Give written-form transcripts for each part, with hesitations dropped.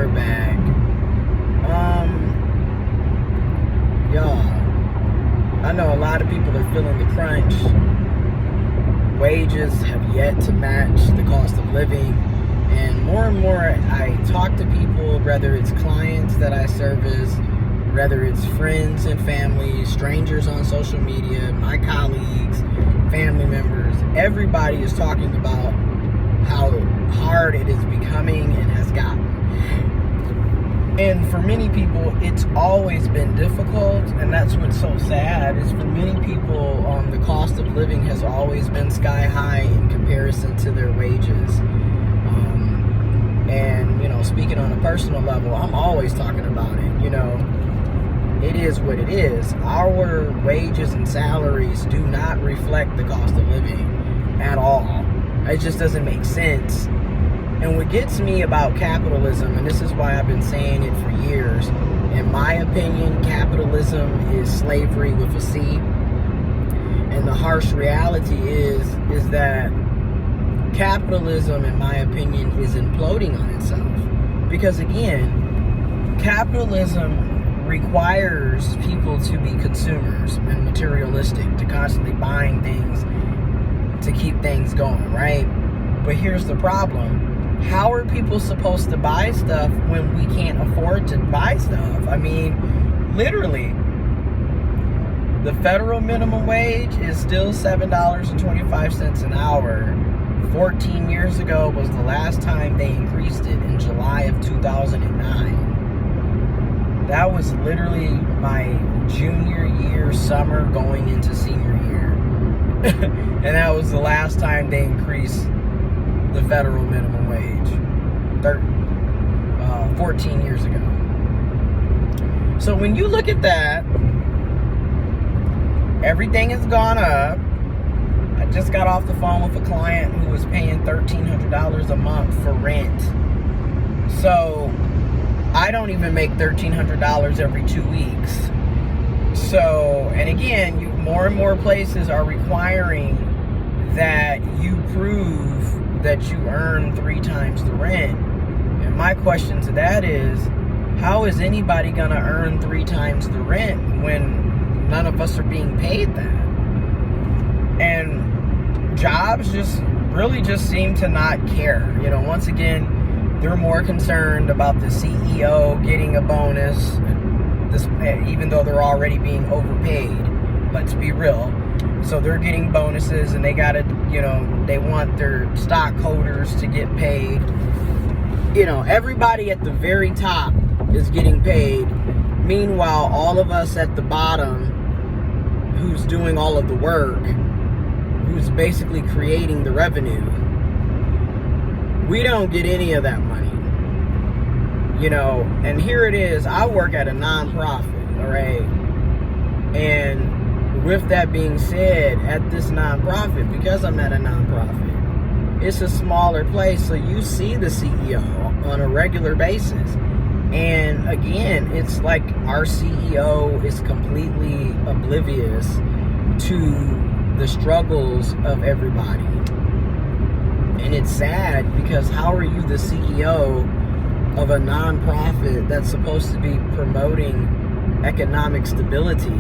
bag. Y'all, I know a lot of people are feeling the crunch. Wages have yet to match the cost of living. And more I talk to people, whether it's clients that I service, whether it's friends and family, strangers on social media, my colleagues, family members, everybody is talking about how hard it is becoming and has gotten. And for many people, it's always been difficult, and that's what's so sad, is for many people, the cost of living has always been sky high in comparison to their wages. And, speaking on a personal level, I'm always talking about it, It is what it is. Our wages and salaries do not reflect the cost of living at all. It just doesn't make sense. And what gets me about capitalism, and this is why I've been saying it for years, in my opinion, capitalism is slavery with a C. And the harsh reality is that capitalism, in my opinion, is imploding on itself. Because again, capitalism requires people to be consumers and materialistic, to constantly buying things to keep things going, right? But here's the problem. How are people supposed to buy stuff when we can't afford to buy stuff? I mean, literally, the federal minimum wage is still $7.25 an hour. 14 years ago was the last time they increased it, in July of 2009. That was literally my junior year, summer going into senior year. And that was the last time they increased the federal minimum wage, 14 years ago. So when you look at that, everything has gone up. I just got off the phone with a client who was paying $1,300 a month for rent. So I don't even make $1,300 every 2 weeks. So, and again, more and more places are requiring that you prove that you earn 3 times the rent. And my question to that is, how is anybody gonna earn 3 times the rent when none of us are being paid that? And jobs really seem to not care. Once again, they're more concerned about the CEO getting a bonus, even though they're already being overpaid. Let's be real. So they're getting bonuses, and they gotta, they want their stockholders to get paid. Everybody at the very top is getting paid. Meanwhile, all of us at the bottom, who's doing all of the work, who's basically creating the revenue, we don't get any of that money. And here it is, I work at a nonprofit, all right? And with that being said, at this nonprofit, because I'm at a nonprofit, it's a smaller place, so you see the CEO on a regular basis. And again, it's like our CEO is completely oblivious to the struggles of everybody. And it's sad, because how are you the CEO of a nonprofit that's supposed to be promoting economic stability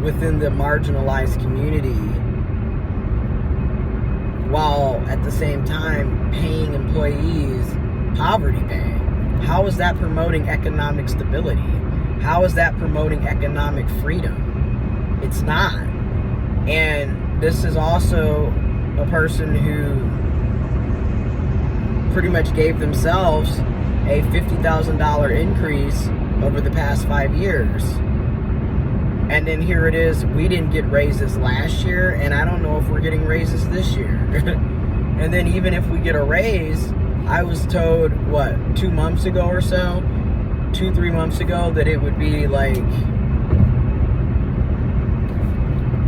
within the marginalized community, while at the same time paying employees poverty pay? How is that promoting economic stability? How is that promoting economic freedom? It's not. And this is also a person who pretty much gave themselves a $50,000 increase over the past 5 years. And then here it is, we didn't get raises last year, and I don't know if we're getting raises this year. And then even if we get a raise, I was told, 2 months ago or so, 2-3 months ago, that it would be like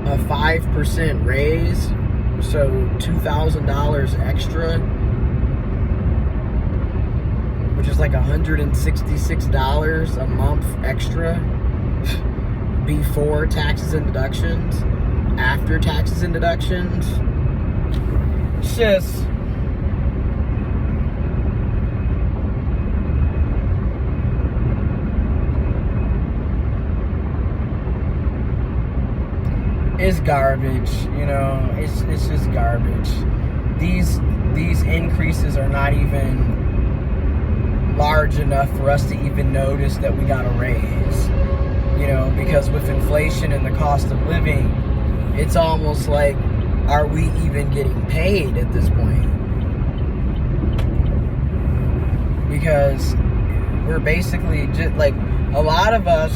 a 5% raise, so $2,000 extra, which is like $166 a month extra before taxes and deductions. After taxes and deductions, it's just, it's garbage. You know, it's just garbage. These increases are not even large enough for us to even notice that we got a raise. You know, because with inflation and the cost of living, it's almost like, are we even getting paid at this point? Because we're basically just like, a lot of us,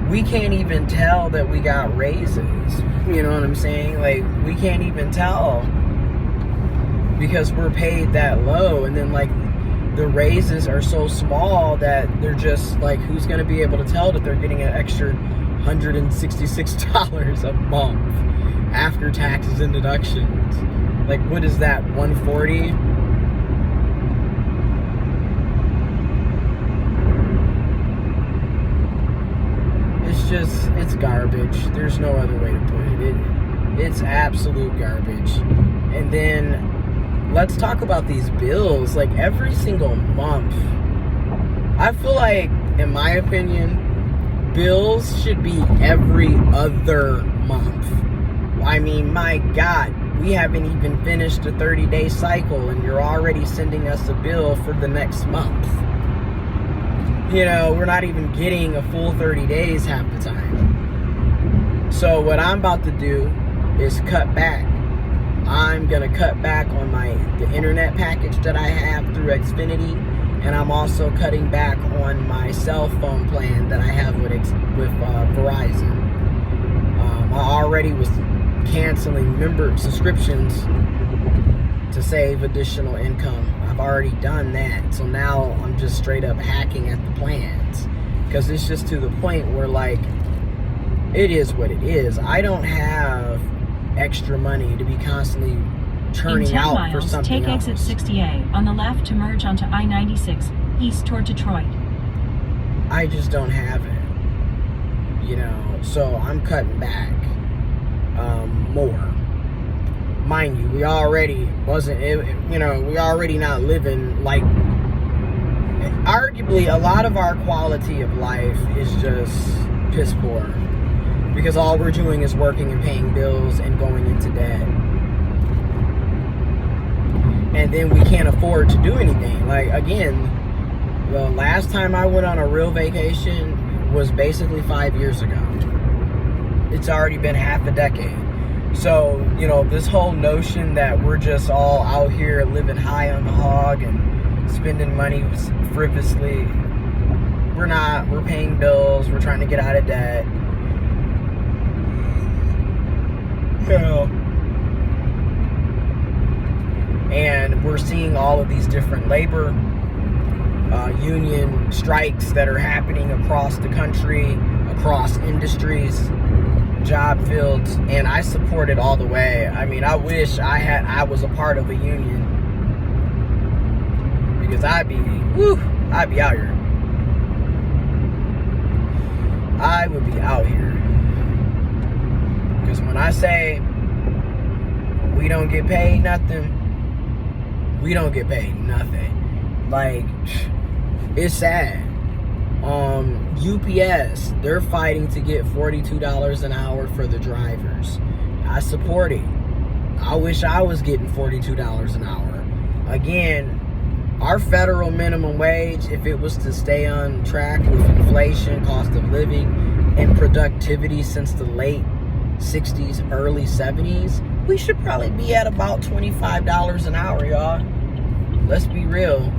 we can't even tell that we got raises. You know what I'm saying? Like, we can't even tell because we're paid that low. And then, like, the raises are so small that they're just like, who's going to be able to tell that they're getting an extra $166 a month after taxes and deductions? Like, what is that, 140? It's garbage. There's no other way to put it. It's absolute garbage. And then let's talk about these bills. Like, every single month, I feel like, in my opinion, bills should be every other month. I mean, my God, we haven't even finished a 30-day cycle and you're already sending us a bill for the next month. You know, we're not even getting a full 30 days half the time. So what I'm about to do is cut back. I'm going to cut back on the internet package that I have through Xfinity, and I'm also cutting back on my cell phone plan that I have with Verizon. I already was canceling member subscriptions to save additional income. I've already done that. So now I'm just straight up hacking at the plans, because it's just to the point where, like, it is what it is. I don't have extra money to be constantly churning out miles, for something take else. exit 60A on the left to merge onto I-96 east toward Detroit. I just don't have it, you know, so I'm cutting back more. Mind you, we already not living like, arguably a lot of our quality of life is just piss poor, because all we're doing is working and paying bills and going into debt. And then we can't afford to do anything. Like, again, the last time I went on a real vacation was basically 5 years ago. It's already been half a decade. So, you know, this whole notion that we're just all out here living high on the hog and spending money frivolously, we're not. We're paying bills. We're trying to get out of debt. You know. And we're seeing all of these different labor union strikes that are happening across the country, across industries, job fields, and I support it all the way. I mean, I wish I was a part of a union, because I'd be out here. I would be out here. Because when I say we don't get paid nothing, we don't get paid nothing. Like, it's sad. UPS, they're fighting to get $42 an hour for the drivers. I support it. I wish I was getting $42 an hour. Again, our federal minimum wage, if it was to stay on track with inflation, cost of living, and productivity since the late 60s, early 70s, we should probably be at about $25 an hour, y'all. Let's be real.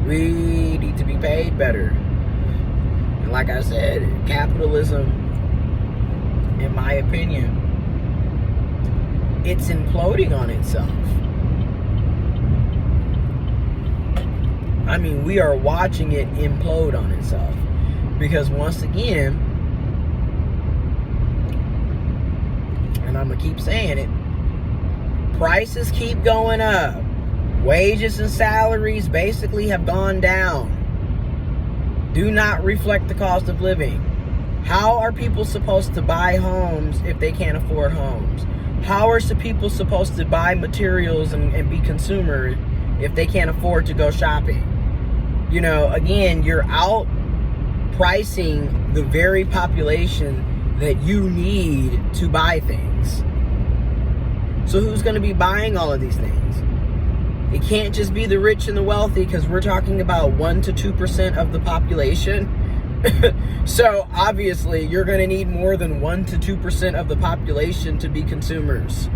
We need to be paid better. And like I said, capitalism, in my opinion, it's imploding on itself. I mean, we are watching it implode on itself. Because once again, and I'm going to keep saying it, prices keep going up. Wages and salaries basically have gone down. Do not reflect the cost of living. How are people supposed to buy homes if they can't afford homes? How are people supposed to buy materials and be consumers if they can't afford to go shopping? You know, again, you're out pricing the very population that you need to buy things. So who's going to be buying all of these things? It can't just be the rich and the wealthy, because we're talking about 1 to 2% of the population. So obviously you're going to need more than 1 to 2% of the population to be consumers.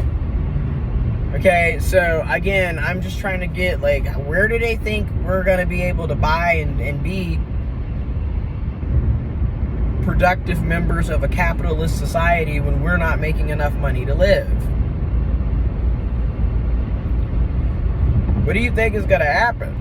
Okay, so again, I'm just trying to get, like, where do they think we're going to be able to buy and be productive members of a capitalist society when we're not making enough money to live? What do you think is going to happen?